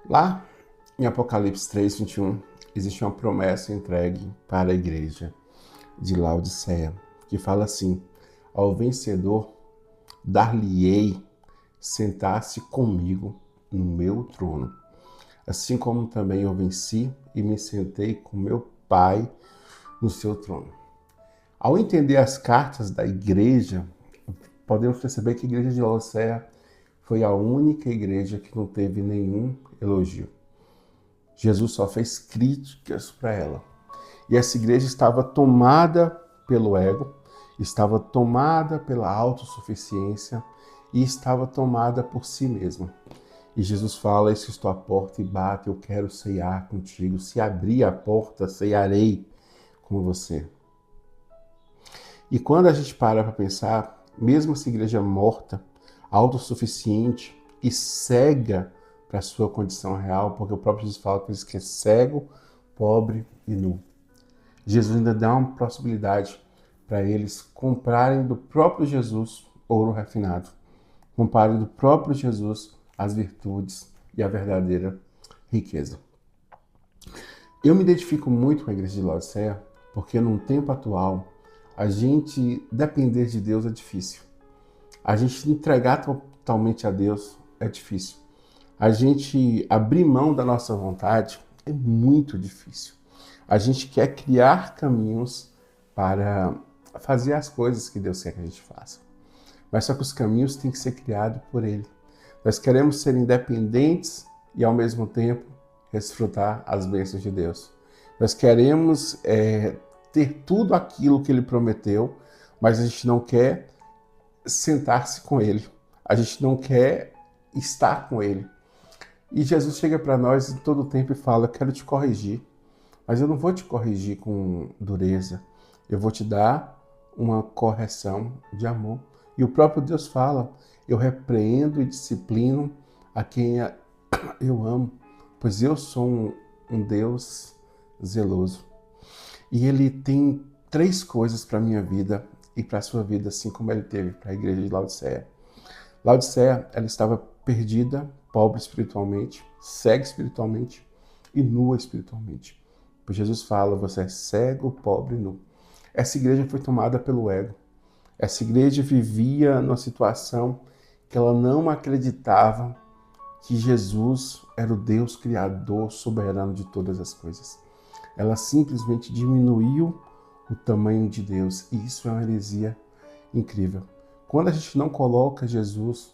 Lá em Apocalipse 3:21, existe uma promessa entregue para a igreja de Laodiceia, que fala assim: ao vencedor dar-lhe-ei sentar-se comigo no meu trono, assim como também eu venci e me sentei com meu Pai no seu trono. Ao entender as cartas da igreja, podemos perceber que a igreja de Laodiceia foi a única igreja que não teve nenhum elogio. Jesus só fez críticas para ela. E essa igreja estava tomada pelo ego, estava tomada pela autossuficiência e estava tomada por si mesma. E Jesus fala: eis que estou à porta e bato, eu quero ceiar contigo. Se abrir a porta, ceiarei com você. E quando a gente para pensar, mesmo essa igreja morta, autossuficiente e cega para a sua condição real, porque o próprio Jesus fala que é cego, pobre e nu. Jesus ainda dá uma possibilidade para eles comprarem do próprio Jesus ouro refinado, comprarem do próprio Jesus as virtudes e a verdadeira riqueza. Eu me identifico muito com a igreja de Laodiceia, porque num tempo atual, a gente depender de Deus é difícil. A gente entregar totalmente a Deus é difícil. A gente abrir mão da nossa vontade é muito difícil. A gente quer criar caminhos para fazer as coisas que Deus quer que a gente faça. Mas só que os caminhos têm que ser criados por Ele. Nós queremos ser independentes e, ao mesmo tempo, desfrutar as bênçãos de Deus. Nós queremos ter tudo aquilo que Ele prometeu, mas a gente não quer sentar-se com Ele. A gente não quer estar com Ele. E Jesus chega para nós em todo o tempo e fala: eu quero te corrigir, mas eu não vou te corrigir com dureza. Eu vou te dar uma correção de amor. E o próprio Deus fala: eu repreendo e disciplino a quem eu amo, pois eu sou um Deus zeloso. E Ele tem três coisas para a minha vida e para a sua vida, assim como Ele teve para a igreja de Laodiceia. Laodiceia, ela estava perdida, pobre espiritualmente, cega espiritualmente e nua espiritualmente. Pois Jesus fala: você é cego, pobre e nu. Essa igreja foi tomada pelo ego. Essa igreja vivia numa situação que ela não acreditava que Jesus era o Deus criador, soberano de todas as coisas. Ela simplesmente diminuiu o tamanho de Deus, e isso é uma heresia incrível. Quando a gente não coloca Jesus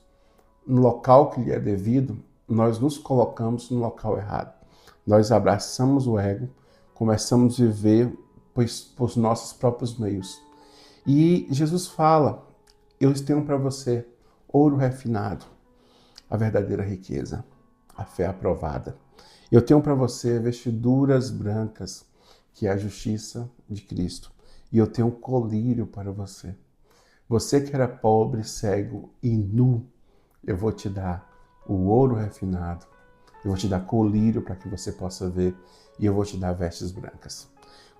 no local que lhe é devido, nós nos colocamos no local errado. Nós abraçamos o ego, começamos a viver por nossos próprios meios. E Jesus fala: eu tenho para você ouro refinado, a verdadeira riqueza, a fé aprovada. Eu tenho para você vestiduras brancas, que é a justiça de Cristo. E eu tenho um colírio para você. Você que era pobre, cego e nu, eu vou te dar o ouro refinado. Eu vou te dar colírio para que você possa ver. E eu vou te dar vestes brancas.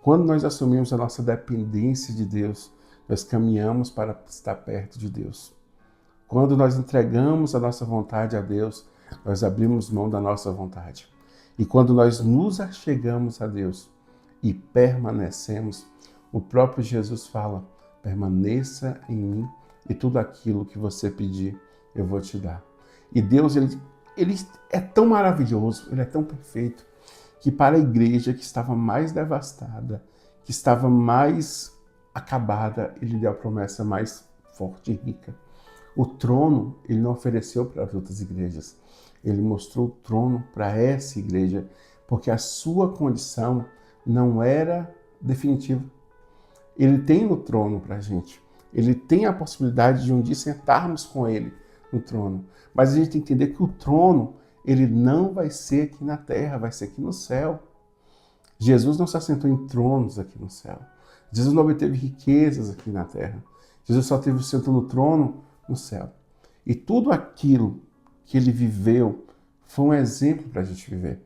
Quando nós assumimos a nossa dependência de Deus, nós caminhamos para estar perto de Deus. Quando nós entregamos a nossa vontade a Deus, nós abrimos mão da nossa vontade. E quando nós nos achegamos a Deus e permanecemos, o próprio Jesus fala: permaneça em mim e tudo aquilo que você pedir, eu vou te dar. E Deus, ele é tão maravilhoso, ele é tão perfeito, que para a igreja que estava mais devastada, que estava mais acabada, ele deu a promessa mais forte e rica. O trono ele não ofereceu para as outras igrejas. Ele mostrou o trono para essa igreja, porque a sua condição não era definitiva. Ele tem o trono para a gente. Ele tem a possibilidade de um dia sentarmos com ele no trono. Mas a gente tem que entender que o trono ele não vai ser aqui na terra, vai ser aqui no céu. Jesus não se assentou em tronos aqui no céu. Jesus não obteve riquezas aqui na terra. Jesus só teve sentou no trono no céu. E tudo aquilo que ele viveu foi um exemplo para a gente viver.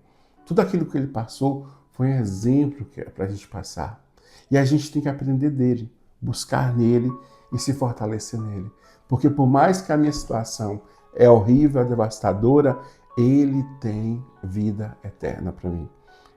Tudo aquilo que ele passou foi um exemplo para a gente passar. E a gente tem que aprender dele, buscar nele e se fortalecer nele. Porque por mais que a minha situação é horrível, é devastadora, Ele tem vida eterna para mim.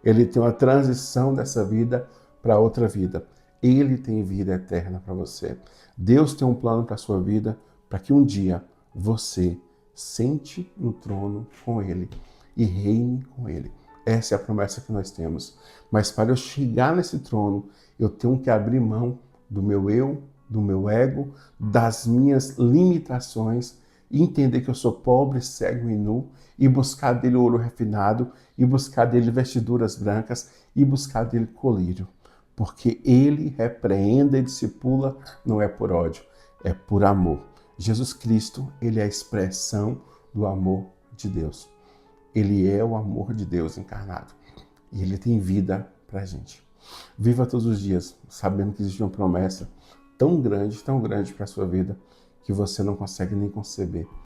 Ele tem uma transição dessa vida para outra vida. Ele tem vida eterna para você. Deus tem um plano para a sua vida, para que um dia você sente no trono com Ele e reine com Ele. Essa é a promessa que nós temos. Mas para eu chegar nesse trono, eu tenho que abrir mão do meu eu, do meu ego, das minhas limitações, e entender que eu sou pobre, cego e nu, e buscar dele ouro refinado, e buscar dele vestiduras brancas, e buscar dele colírio. Porque ele repreende e discipula, não é por ódio, é por amor. Jesus Cristo, ele é a expressão do amor de Deus. Ele é o amor de Deus encarnado. E ele tem vida para a gente. Viva todos os dias sabendo que existe uma promessa tão grande para a sua vida, que você não consegue nem conceber.